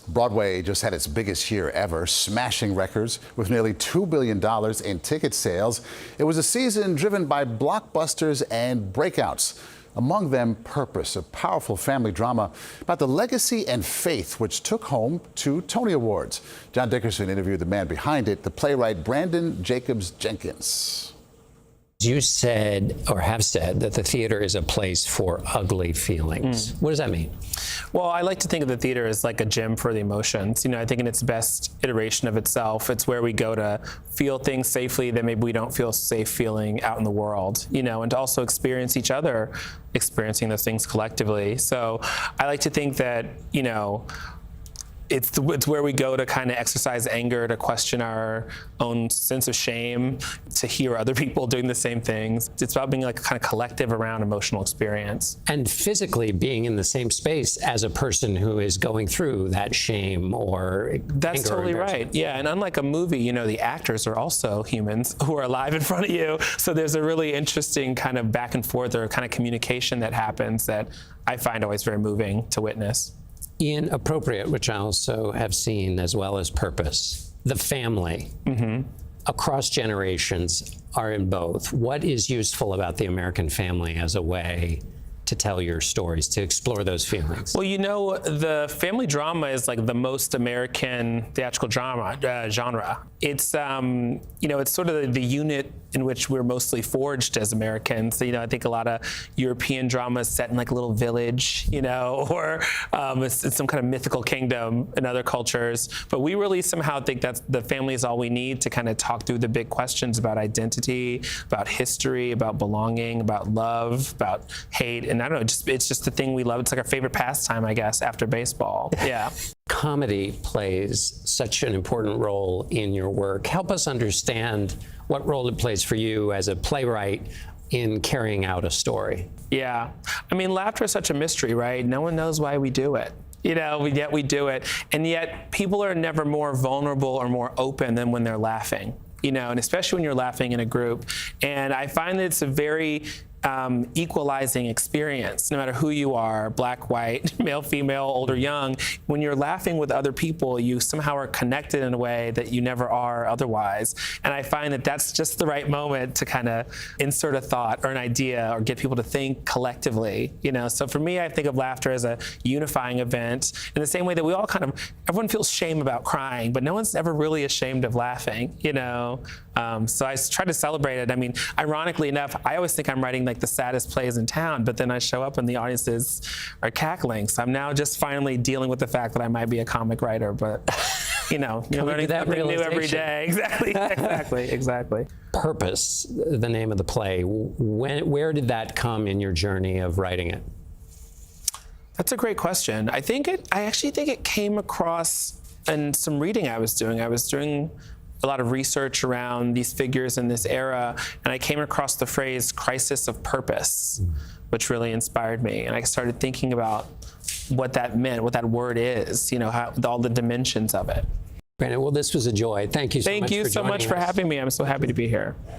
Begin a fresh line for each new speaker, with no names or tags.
Broadway just had its biggest year ever, smashing records with nearly $2 billion in ticket sales. It was a season driven by blockbusters and breakouts. Among them, Purpose, a powerful family drama about the legacy and faith which took home 2 Tony Awards. John Dickerson interviewed the man behind it, the playwright Branden Jacobs-Jenkins.
You said, or have said, that the theater is a place for ugly feelings. What does that mean?
Well, I like to think of the theater as like a gym for the emotions. I think in its best iteration of itself, it's where we go to feel things safely that maybe we don't feel safe feeling out in the world, and to also experience each other, experiencing those things collectively. So I like to think that, it's where we go to kind of exercise anger, to question our own sense of shame, to hear other people doing the same things. It's about being like a kind of collective around emotional experience.
And physically being in the same space as a person who is going through that shame or
That's
anger
totally right. Yeah, and unlike a movie, the actors are also humans who are alive in front of you. So there's a really interesting kind of back and forth or kind of communication that happens that I find always very moving to witness.
Inappropriate, which I also have seen, as well as Purpose. The family, across generations, are in both. What is useful about the American family as a way to tell your stories, to explore those feelings?
Well, the family drama is like the most American theatrical drama genre. It's it's sort of the unit in which we're mostly forged as Americans. I think a lot of European drama is set in like a little village, or it's some kind of mythical kingdom in other cultures. But we really somehow think that the family is all we need to kind of talk through the big questions about identity, about history, about belonging, about love, about hate. And I don't know, it's just the thing we love. It's like our favorite pastime, I guess, after baseball. Yeah.
Comedy plays such an important role in your work. Help us understand what role it plays for you as a playwright in carrying out a story.
Yeah. Laughter is such a mystery, right? No one knows why we do it. Yet we do it. And yet people are never more vulnerable or more open than when they're laughing, and especially when you're laughing in a group. And I find that it's a very equalizing experience, no matter who you are, black, white, male, female, old or young. When you're laughing with other people, you somehow are connected in a way that you never are otherwise. And I find that that's just the right moment to kind of insert a thought or an idea or get people to think collectively, So for me, I think of laughter as a unifying event in the same way that we all everyone feels shame about crying, but no one's ever really ashamed of laughing, So I try to celebrate it. Ironically enough, I always think I'm writing like the saddest plays in town, but then I show up and the audiences are cackling. So I'm now just finally dealing with the fact that I might be a comic writer, but you're learning something new every day. Exactly.
Purpose, the name of the play. Where did that come in your journey of writing it?
That's a great question. I actually think it came across in some reading I was doing. I was doing a lot of research around these figures in this era, and I came across the phrase crisis of purpose, which really inspired me. And I started thinking about what that meant, what that word is, how all the dimensions of it.
Branden, well, this was a joy. Thank you so much for joining us.
Thank you so much for having me. I'm so happy to be here.